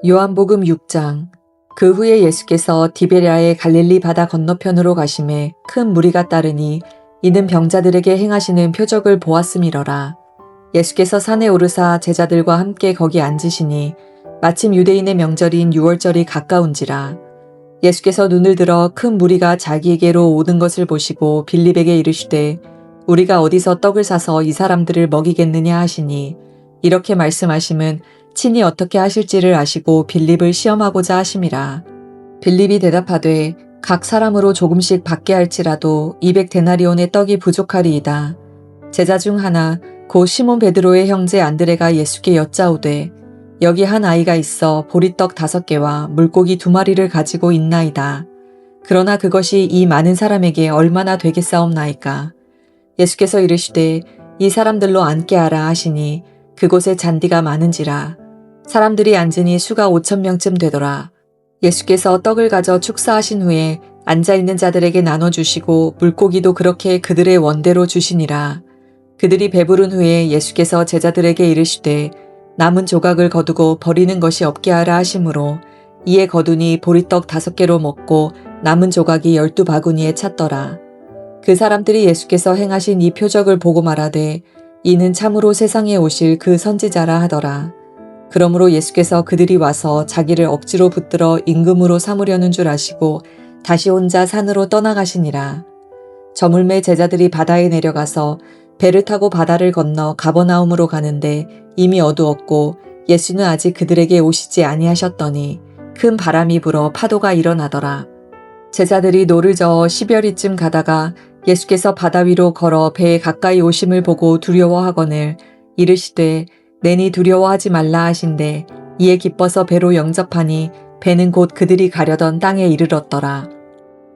요한복음 6장. 그 후에 예수께서 디베랴의 갈릴리 바다 건너편으로 가심에 큰 무리가 따르니 이는 병자들에게 행하시는 표적을 보았음이러라. 예수께서 산에 오르사 제자들과 함께 거기 앉으시니 마침 유대인의 명절인 유월절이 가까운지라. 예수께서 눈을 들어 큰 무리가 자기에게로 오는 것을 보시고 빌립에게 이르시되 우리가 어디서 떡을 사서 이 사람들을 먹이겠느냐 하시니 이렇게 말씀하심은 친히 어떻게 하실지를 아시고 빌립을 시험하고자 하심이라. 빌립이 대답하되 각 사람으로 조금씩 받게 할지라도 200데나리온의 떡이 부족하리이다. 제자 중 하나 곧 시몬 베드로의 형제 안드레가 예수께 여짜오되 여기 한 아이가 있어 보리떡 5개와 물고기 2마리를 가지고 있나이다. 그러나 그것이 이 많은 사람에게 얼마나 되겠사옵나이까. 예수께서 이르시되 이 사람들로 앉게 하라 하시니 그곳에 잔디가 많은지라. 사람들이 앉으니 수가 5,000명쯤 되더라. 예수께서 떡을 가져 축사하신 후에 앉아있는 자들에게 나눠주시고 물고기도 그렇게 그들의 원대로 주시니라. 그들이 배부른 후에 예수께서 제자들에게 이르시되 남은 조각을 거두고 버리는 것이 없게 하라 하심으로 이에 거두니 보리떡 5개로 먹고 남은 조각이 12바구니에 찼더라. 그 사람들이 예수께서 행하신 이 표적을 보고 말하되 이는 참으로 세상에 오실 그 선지자라 하더라. 그러므로 예수께서 그들이 와서 자기를 억지로 붙들어 임금으로 삼으려는 줄 아시고 다시 혼자 산으로 떠나가시니라. 저물매 제자들이 바다에 내려가서 배를 타고 바다를 건너 가버나움으로 가는데 이미 어두웠고 예수는 아직 그들에게 오시지 아니하셨더니 큰 바람이 불어 파도가 일어나더라. 제자들이 노를 저어 10여리쯤 가다가 예수께서 바다 위로 걸어 배에 가까이 오심을 보고 두려워하거늘 이르시되 내니 두려워하지 말라 하신대 이에 기뻐서 배로 영접하니 배는 곧 그들이 가려던 땅에 이르렀더라.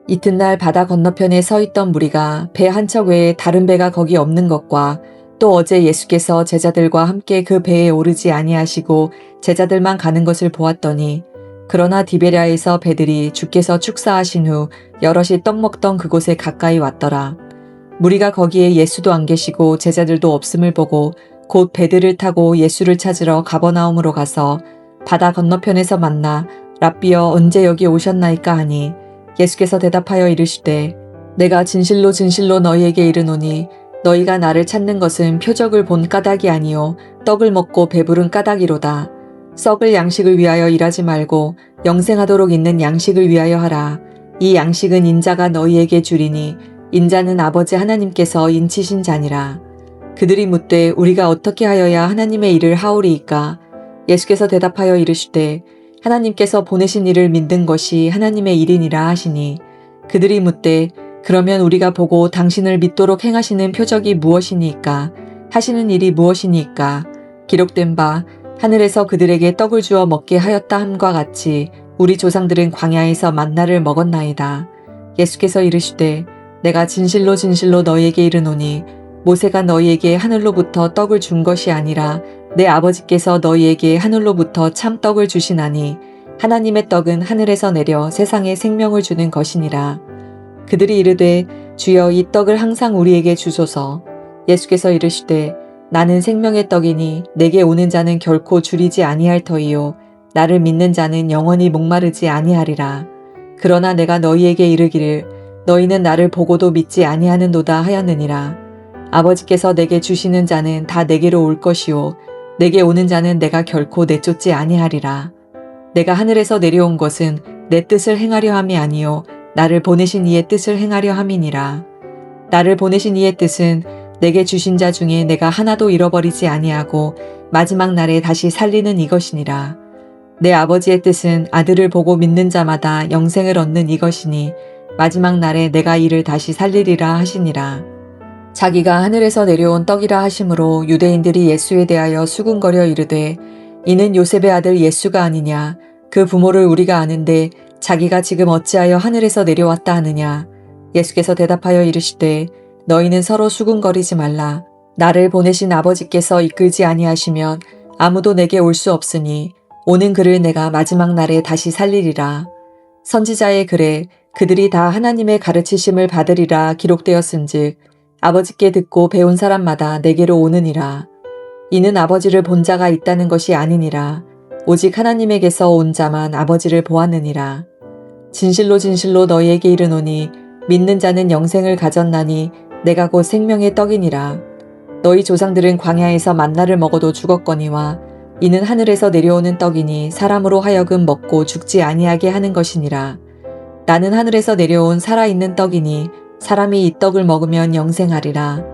이튿날 바다 건너편에 서 있던 무리가 배 한 척 외에 다른 배가 거기 없는 것과 또 어제 예수께서 제자들과 함께 그 배에 오르지 아니하시고 제자들만 가는 것을 보았더니 그러나 디베랴에서 배들이 주께서 축사하신 후 여럿이 떡 먹던 그곳에 가까이 왔더라. 무리가 거기에 예수도 안 계시고 제자들도 없음을 보고 곧 배들을 타고 예수를 찾으러 가버나움으로 가서 바다 건너편에서 만나 랍비여 언제 여기 오셨나이까 하니 예수께서 대답하여 이르시되 내가 진실로 진실로 너희에게 이르노니 너희가 나를 찾는 것은 표적을 본 까닭이 아니요 떡을 먹고 배부른 까닭이로다. 썩을 양식을 위하여 일하지 말고 영생하도록 있는 양식을 위하여 하라. 이 양식은 인자가 너희에게 주리니 인자는 아버지 하나님께서 인치신 자니라. 그들이 묻되 우리가 어떻게 하여야 하나님의 일을 하오리이까? 예수께서 대답하여 이르시되 하나님께서 보내신 이를 믿는 것이 하나님의 일이니라 하시니 그들이 묻되 그러면 우리가 보고 당신을 믿도록 행하시는 표적이 무엇이니까? 하시는 일이 무엇이니까? 기록된 바 하늘에서 그들에게 떡을 주어 먹게 하였다 함과 같이 우리 조상들은 광야에서 만나를 먹었나이다. 예수께서 이르시되 내가 진실로 진실로 너희에게 이르노니 모세가 너희에게 하늘로부터 떡을 준 것이 아니라 내 아버지께서 너희에게 하늘로부터 참 떡을 주시나니 하나님의 떡은 하늘에서 내려 세상에 생명을 주는 것이니라. 그들이 이르되 주여 이 떡을 항상 우리에게 주소서. 예수께서 이르시되 나는 생명의 떡이니 내게 오는 자는 결코 줄이지 아니할 터이요 나를 믿는 자는 영원히 목마르지 아니하리라. 그러나 내가 너희에게 이르기를 너희는 나를 보고도 믿지 아니하는도다 하였느니라. 아버지께서 내게 주시는 자는 다 내게로 올 것이요 내게 오는 자는 내가 결코 내쫓지 아니하리라. 내가 하늘에서 내려온 것은 내 뜻을 행하려 함이 아니요 나를 보내신 이의 뜻을 행하려 함이니라. 나를 보내신 이의 뜻은 내게 주신 자 중에 내가 하나도 잃어버리지 아니하고 마지막 날에 다시 살리는 이것이니라. 내 아버지의 뜻은 아들을 보고 믿는 자마다 영생을 얻는 이것이니 마지막 날에 내가 이를 다시 살리리라 하시니라. 자기가 하늘에서 내려온 떡이라 하심으로 유대인들이 예수에 대하여 수군거려 이르되 이는 요셉의 아들 예수가 아니냐. 그 부모를 우리가 아는데 자기가 지금 어찌하여 하늘에서 내려왔다 하느냐. 예수께서 대답하여 이르시되 너희는 서로 수군거리지 말라. 나를 보내신 아버지께서 이끌지 아니하시면 아무도 내게 올 수 없으니 오는 그를 내가 마지막 날에 다시 살리리라. 선지자의 글에 그들이 다 하나님의 가르치심을 받으리라 기록되었은즉 아버지께 듣고 배운 사람마다 내게로 오느니라. 이는 아버지를 본 자가 있다는 것이 아니니라. 오직 하나님에게서 온 자만 아버지를 보았느니라. 진실로 진실로 너희에게 이르노니 믿는 자는 영생을 가졌나니 내가 곧 생명의 떡이니라. 너희 조상들은 광야에서 만나를 먹어도 죽었거니와 이는 하늘에서 내려오는 떡이니 사람으로 하여금 먹고 죽지 아니하게 하는 것이니라. 나는 하늘에서 내려온 살아있는 떡이니 사람이 이 떡을 먹으면 영생하리라.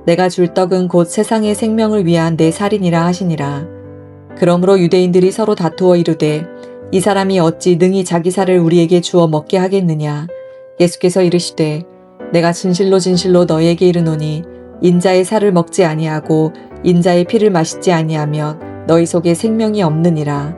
내가 줄 떡은 곧 세상의 생명을 위한 내 살이니라 하시니라. 그러므로 유대인들이 서로 다투어 이르되 이 사람이 어찌 능히 자기 살을 우리에게 주어 먹게 하겠느냐. 예수께서 이르시되 내가 진실로 진실로 너희에게 이르노니 인자의 살을 먹지 아니하고 인자의 피를 마시지 아니하면 너희 속에 생명이 없느니라.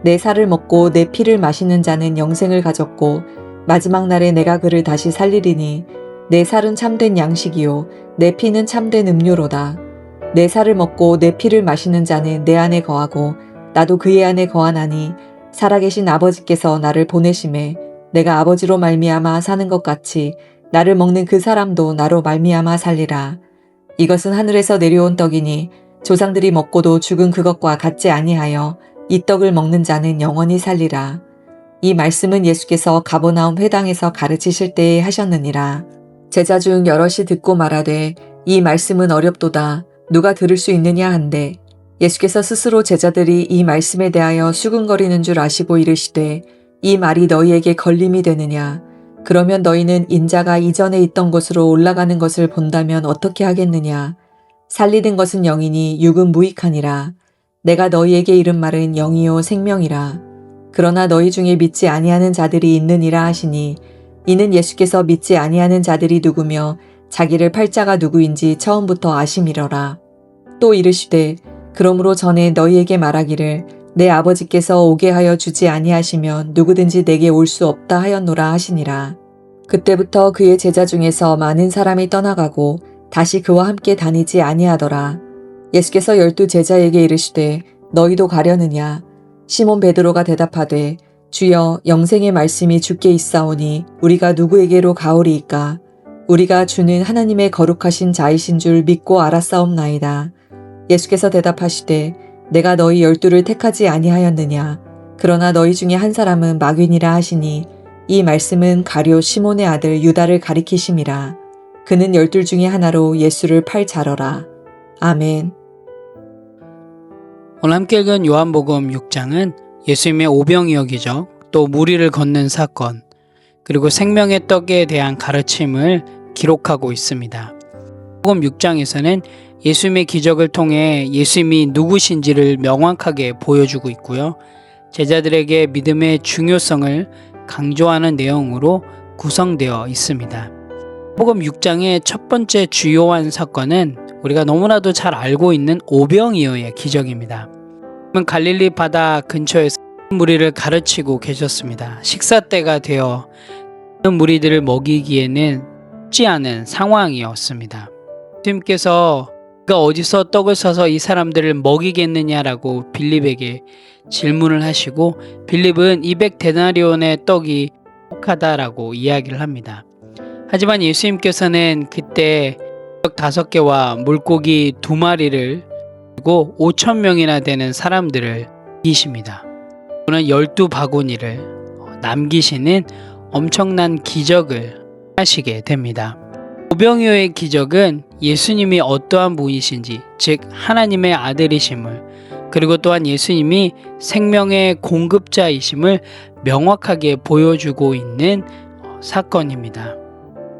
내 살을 먹고 내 피를 마시는 자는 영생을 가졌고 마지막 날에 내가 그를 다시 살리리니 내 살은 참된 양식이요 내 피는 참된 음료로다. 내 살을 먹고 내 피를 마시는 자는 내 안에 거하고 나도 그의 안에 거하나니 살아계신 아버지께서 나를 보내심에 내가 아버지로 말미암아 사는 것 같이 나를 먹는 그 사람도 나로 말미암아 살리라. 이것은 하늘에서 내려온 떡이니 조상들이 먹고도 죽은 그것과 같지 아니하여 이 떡을 먹는 자는 영원히 살리라. 이 말씀은 예수께서 가버나움 회당에서 가르치실 때에 하셨느니라. 제자 중 여럿이 듣고 말하되 이 말씀은 어렵도다. 누가 들을 수 있느냐 한데 예수께서 스스로 제자들이 이 말씀에 대하여 수군거리는 줄 아시고 이르시되 이 말이 너희에게 걸림이 되느냐. 그러면 너희는 인자가 이전에 있던 곳으로 올라가는 것을 본다면 어떻게 하겠느냐. 살리는 것은 영이니 육은 무익하니라. 내가 너희에게 이른 말은 영이요 생명이라. 그러나 너희 중에 믿지 아니하는 자들이 있느니라 하시니 이는 예수께서 믿지 아니하는 자들이 누구며 자기를 팔 자가 누구인지 처음부터 아심이러라. 또 이르시되 그러므로 전에 너희에게 말하기를 내 아버지께서 오게 하여 주지 아니하시면 누구든지 내게 올 수 없다 하였노라 하시니라. 그때부터 그의 제자 중에서 많은 사람이 떠나가고 다시 그와 함께 다니지 아니하더라. 예수께서 12 제자에게 이르시되 너희도 가려느냐. 시몬 베드로가 대답하되 주여 영생의 말씀이 주께 있사오니 우리가 누구에게로 가오리이까. 우리가 주는 하나님의 거룩하신 자이신 줄 믿고 알았사옵나이다. 예수께서 대답하시되 내가 너희 12를 택하지 아니하였느냐. 그러나 너희 중에 한 사람은 마귀니라 하시니 이 말씀은 가룟 시몬의 아들 유다를 가리키심이라. 그는 12 중에 하나로 예수를 팔 자러라. 아멘. 오늘 함께 읽은 요한복음 6장은 예수님의 오병이어 기적, 또 무리를 걷는 사건, 그리고 생명의 떡에 대한 가르침을 기록하고 있습니다. 복음 6장에서는 예수님의 기적을 통해 예수님이 누구신지를 명확하게 보여주고 있고요. 제자들에게 믿음의 중요성을 강조하는 내용으로 구성되어 있습니다. 복음 6장의 첫 번째 주요한 사건은 우리가 너무나도 잘 알고 있는 오병이어의 기적입니다. 갈릴리 바다 근처에서 무리를 가르치고 계셨습니다. 식사 때가 되어 무리들을 먹이기에는 쉽지 않은 상황이었습니다. 예수님께서 그가 어디서 떡을 사서 이 사람들을 먹이겠느냐라고 빌립에게 질문을 하시고 빌립은 200데나리온의 떡이 부족하다라고 이야기를 합니다. 하지만 예수님께서는 그때 떡 5개와 물고기 2마리를 그리고 5,000명이나 되는 사람들을 이기십니다. 또는 12바구니를 남기시는 엄청난 기적을 하시게 됩니다. 오병이어의 기적은 예수님이 어떠한 분이신지, 즉 하나님의 아들이심을, 그리고 또한 예수님이 생명의 공급자이심을 명확하게 보여주고 있는 사건입니다.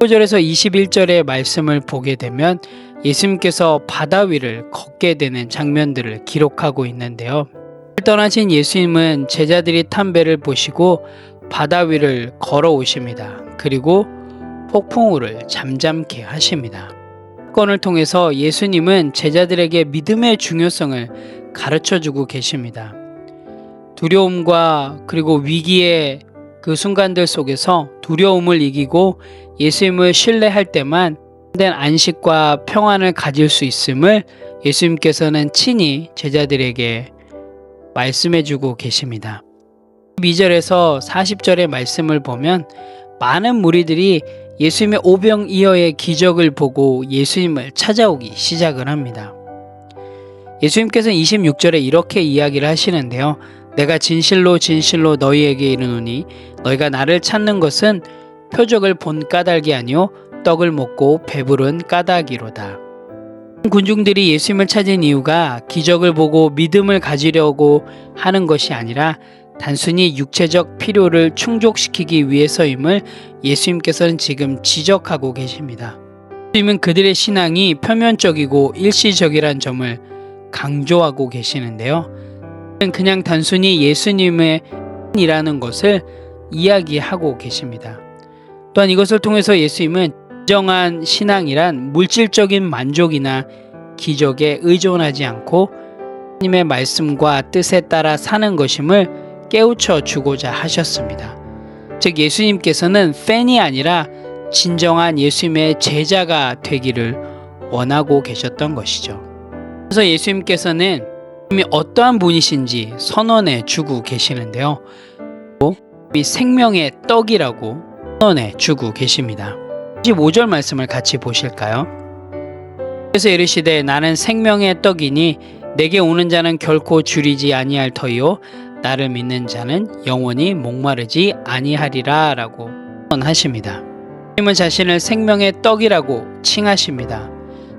15절에서 21절의 말씀을 보게 되면 예수님께서 바다 위를 걷게 되는 장면들을 기록하고 있는데요. 떠나신 예수님은 제자들이 탄 배를 보시고 바다 위를 걸어오십니다. 그리고 폭풍우를 잠잠케 하십니다. 사건을 통해서 예수님은 제자들에게 믿음의 중요성을 가르쳐주고 계십니다. 두려움과 그리고 위기의 그 순간들 속에서 두려움을 이기고 예수님을 신뢰할 때만 참된 안식과 평안을 가질 수 있음을 예수님께서는 친히 제자들에게 말씀해주고 계십니다. 12절에서 40절의 말씀을 보면 많은 무리들이 예수님의 오병이어의 기적을 보고 예수님을 찾아오기 시작을 합니다. 예수님께서는 26절에 이렇게 이야기를 하시는데요. 내가 진실로 진실로 너희에게 이르노니 너희가 나를 찾는 것은 표적을 본 까닭이 아니요 떡을 먹고 배부른 까닭이로다. 군중들이 예수님을 찾은 이유가 기적을 보고 믿음을 가지려고 하는 것이 아니라 단순히 육체적 필요를 충족시키기 위해서임을 예수님께서는 지금 지적하고 계십니다. 예수님은 그들의 신앙이 표면적이고 일시적이란 점을 강조하고 계시는데요. 그냥 단순히 예수님의 이라는 것을 이야기하고 계십니다. 또한 이것을 통해서 예수님은 진정한 신앙이란 물질적인 만족이나 기적에 의존하지 않고 하나님의 말씀과 뜻에 따라 사는 것임을 깨우쳐 주고자 하셨습니다. 즉 예수님께서는 팬이 아니라 진정한 예수님의 제자가 되기를 원하고 계셨던 것이죠. 그래서 예수님께서는 어떠한 분이신지 선언해 주고 계시는데요. 이 생명의 떡이라고 선언해 주고 계십니다. 15절 말씀을 같이 보실까요? 그래서 이르시되 나는 생명의 떡이니 내게 오는 자는 결코 줄이지 아니할 터이요 나를 믿는 자는 영원히 목마르지 아니하리라 라고 선언하십니다. 예수님은 자신을 생명의 떡이라고 칭하십니다.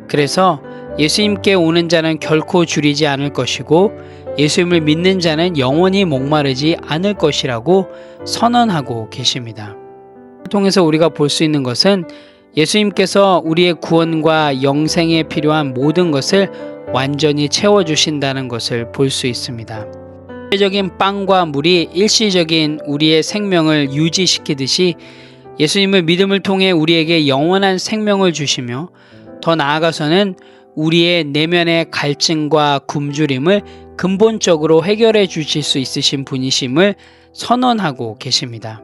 그래서 예수님께 오는 자는 결코 줄이지 않을 것이고 예수님을 믿는 자는 영원히 목마르지 않을 것이라고 선언하고 계십니다. 통해서 우리가 볼 수 있는 것은 예수님께서 우리의 구원과 영생에 필요한 모든 것을 완전히 채워주신다는 것을 볼 수 있습니다. 일시적인 빵과 물이 일시적인 우리의 생명을 유지시키듯이 예수님을 믿음을 통해 우리에게 영원한 생명을 주시며 더 나아가서는 우리의 내면의 갈증과 굶주림을 근본적으로 해결해 주실 수 있으신 분이심을 선언하고 계십니다.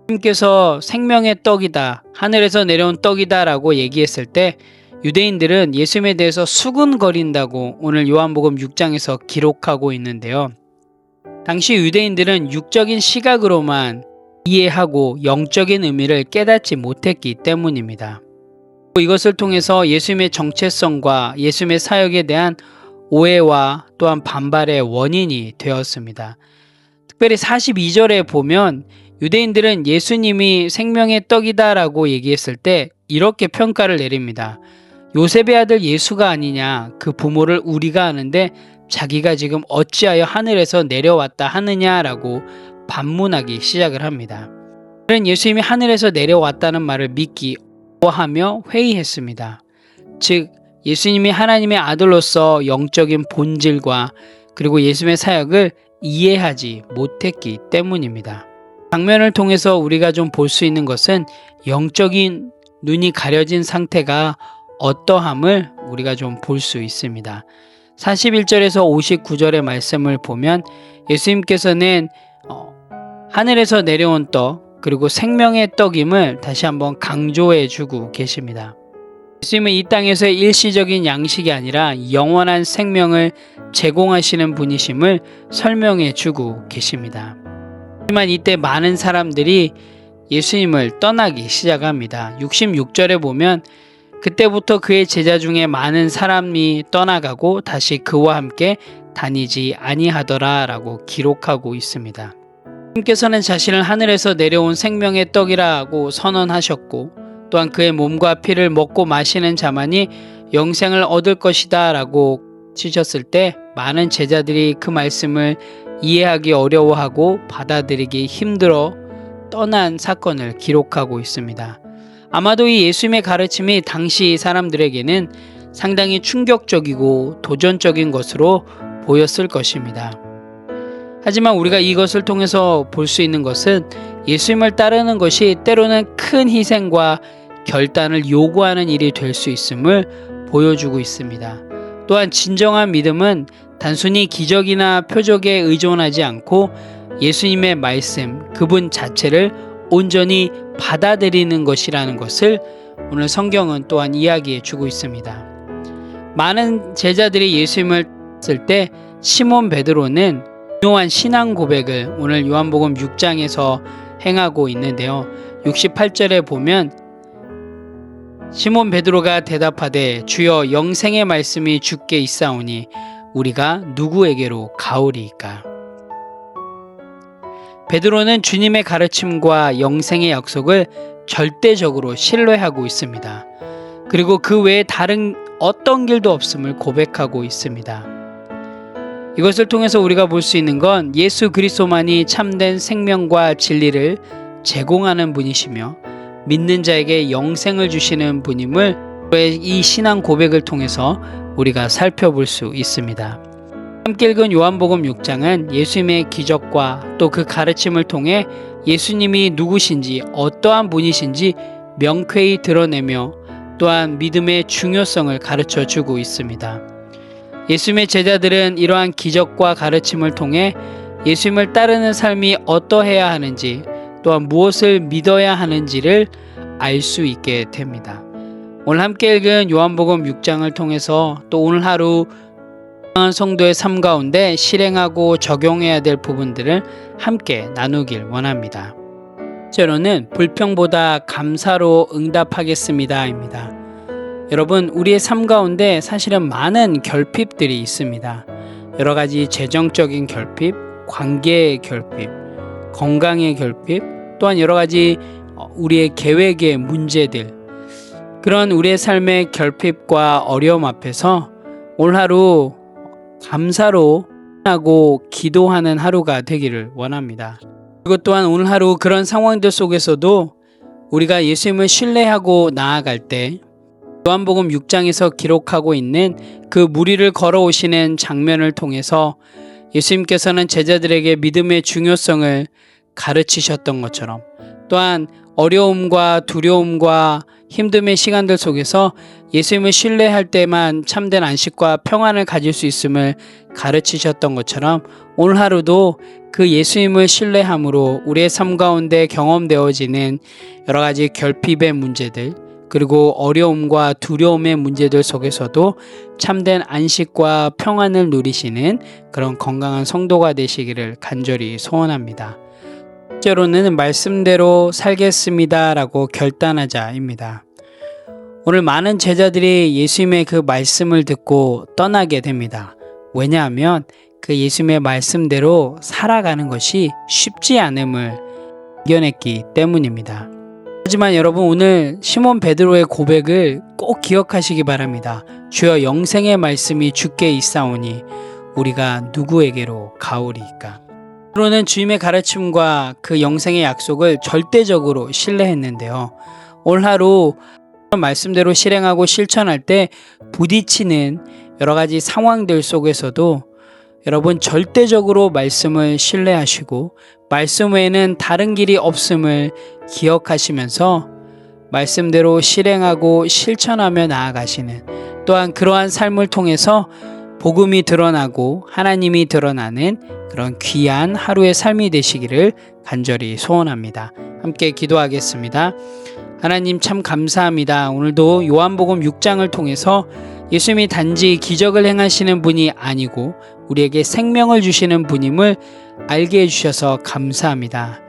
주님께서 생명의 떡이다, 하늘에서 내려온 떡이다 라고 얘기했을 때 유대인들은 예수님에 대해서 수군거린다고 오늘 요한복음 6장에서 기록하고 있는데요. 당시 유대인들은 육적인 시각으로만 이해하고 영적인 의미를 깨닫지 못했기 때문입니다. 이것을 통해서 예수님의 정체성과 예수님의 사역에 대한 오해와 또한 반발의 원인이 되었습니다. 특별히 42절에 보면 유대인들은 예수님이 생명의 떡이다 라고 얘기했을 때 이렇게 평가를 내립니다. 요셉의 아들 예수가 아니냐, 그 부모를 우리가 아는데 자기가 지금 어찌하여 하늘에서 내려왔다 하느냐라고 반문하기 시작을 합니다. 그는 예수님이 하늘에서 내려왔다는 말을 믿기 어려워하며 회의했습니다. 즉 예수님이 하나님의 아들로서 영적인 본질과 그리고 예수님의 사역을 이해하지 못했기 때문입니다. 장면을 통해서 우리가 좀 볼 수 있는 것은 영적인 눈이 가려진 상태가 어떠함을 우리가 좀 볼 수 있습니다. 41절에서 59절의 말씀을 보면 예수님께서는 하늘에서 내려온 떡 그리고 생명의 떡임을 다시 한번 강조해 주고 계십니다. 예수님은 이 땅에서의 일시적인 양식이 아니라 영원한 생명을 제공하시는 분이심을 설명해 주고 계십니다. 하지만 이때 많은 사람들이 예수님을 떠나기 시작합니다. 66절에 보면 그때부터 그의 제자 중에 많은 사람이 떠나가고 다시 그와 함께 다니지 아니하더라 라고 기록하고 있습니다. 주님께서는 자신을 하늘에서 내려온 생명의 떡이라고 선언하셨고 또한 그의 몸과 피를 먹고 마시는 자만이 영생을 얻을 것이다 라고 치셨을 때 많은 제자들이 그 말씀을 이해하기 어려워하고 받아들이기 힘들어 떠난 사건을 기록하고 있습니다. 아마도 이 예수님의 가르침이 당시 사람들에게는 상당히 충격적이고 도전적인 것으로 보였을 것입니다. 하지만 우리가 이것을 통해서 볼 수 있는 것은 예수님을 따르는 것이 때로는 큰 희생과 결단을 요구하는 일이 될 수 있음을 보여주고 있습니다. 또한 진정한 믿음은 단순히 기적이나 표적에 의존하지 않고 예수님의 말씀, 그분 자체를 온전히 받아들이는 것이라는 것을 오늘 성경은 또한 이야기해 주고 있습니다. 많은 제자들이 예수님을 따랐을 때 시몬 베드로는 중요한 신앙 고백을 오늘 요한복음 6장에서 행하고 있는데요. 68절에 보면 시몬 베드로가 대답하되 주여 영생의 말씀이 주께 있사오니 우리가 누구에게로 가오리이까. 베드로는 주님의 가르침과 영생의 약속을 절대적으로 신뢰하고 있습니다. 그리고 그 외에 다른 어떤 길도 없음을 고백하고 있습니다. 이것을 통해서 우리가 볼 수 있는 건 예수 그리스도만이 참된 생명과 진리를 제공하는 분이시며 믿는 자에게 영생을 주시는 분임을 이 신앙 고백을 통해서 우리가 살펴볼 수 있습니다. 함께 읽은 요한복음 6장은 예수님의 기적과 또 그 가르침을 통해 예수님이 누구신지 어떠한 분이신지 명쾌히 드러내며 또한 믿음의 중요성을 가르쳐 주고 있습니다. 예수님의 제자들은 이러한 기적과 가르침을 통해 예수님을 따르는 삶이 어떠해야 하는지 또한 무엇을 믿어야 하는지를 알 수 있게 됩니다. 오늘 함께 읽은 요한복음 6장을 통해서 또 오늘 하루 성도의 삶 가운데 실행하고 적용해야 될 부분들을 함께 나누길 원합니다. 첫째로는 불평보다 감사로 응답하겠습니다입니다. 여러분, 우리의 삶 가운데 사실은 많은 결핍들이 있습니다. 여러 가지 재정적인 결핍, 관계의 결핍, 건강의 결핍, 또한 여러 가지 우리의 계획의 문제들, 그런 우리의 삶의 결핍과 어려움 앞에서 오늘 하루 감사로 하고 기도하는 하루가 되기를 원합니다. 그리고 또한 오늘 하루 그런 상황들 속에서도 우리가 예수님을 신뢰하고 나아갈 때 요한복음 6장에서 기록하고 있는 그 무리를 걸어오시는 장면을 통해서 예수님께서는 제자들에게 믿음의 중요성을 가르치셨던 것처럼 또한 어려움과 두려움과 힘듦의 시간들 속에서 예수님을 신뢰할 때만 참된 안식과 평안을 가질 수 있음을 가르치셨던 것처럼 오늘 하루도 그 예수님을 신뢰함으로 우리의 삶 가운데 경험되어지는 여러 가지 결핍의 문제들 그리고 어려움과 두려움의 문제들 속에서도 참된 안식과 평안을 누리시는 그런 건강한 성도가 되시기를 간절히 소원합니다. 첫째로는 말씀대로 살겠습니다 라고 결단하자입니다. 오늘 많은 제자들이 예수님의 그 말씀을 듣고 떠나게 됩니다. 왜냐하면 그 예수님의 말씀대로 살아가는 것이 쉽지 않음을 발견했기 때문입니다. 하지만 여러분, 오늘 시몬 베드로의 고백을 꼭 기억하시기 바랍니다. 주여, 영생의 말씀이 주께 있사오니 우리가 누구에게로 가오리이까. 베드로는 주님의 가르침과 그 영생의 약속을 절대적으로 신뢰했는데요. 오늘 하루 말씀대로 실행하고 실천할 때 부딪히는 여러 가지 상황들 속에서도 여러분 절대적으로 말씀을 신뢰하시고 말씀 외에는 다른 길이 없음을 기억하시면서 말씀대로 실행하고 실천하며 나아가시는, 또한 그러한 삶을 통해서 복음이 드러나고 하나님이 드러나는 그런 귀한 하루의 삶이 되시기를 간절히 소원합니다. 함께 기도하겠습니다. 하나님, 참 감사합니다. 오늘도 요한복음 6장을 통해서 예수님이 단지 기적을 행하시는 분이 아니고 우리에게 생명을 주시는 분임을 알게 해주셔서 감사합니다.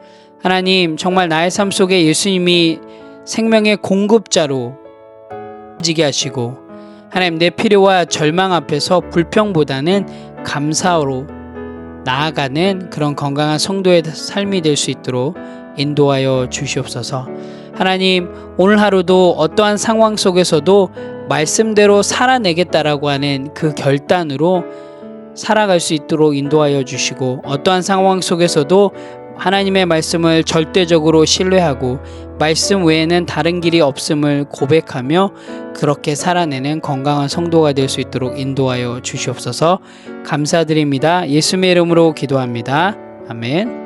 하나님, 정말 나의 삶 속에 예수님이 생명의 공급자로 지게 하시고 하나님, 내 필요와 절망 앞에서 불평보다는 감사로 나아가는 그런 건강한 성도의 삶이 될 수 있도록 인도하여 주시옵소서. 하나님, 오늘 하루도 어떠한 상황 속에서도 말씀대로 살아내겠다라고 하는 그 결단으로 살아갈 수 있도록 인도하여 주시고, 어떠한 상황 속에서도 하나님의 말씀을 절대적으로 신뢰하고 말씀 외에는 다른 길이 없음을 고백하며 그렇게 살아내는 건강한 성도가 될 수 있도록 인도하여 주시옵소서. 감사드립니다. 예수님의 이름으로 기도합니다. 아멘.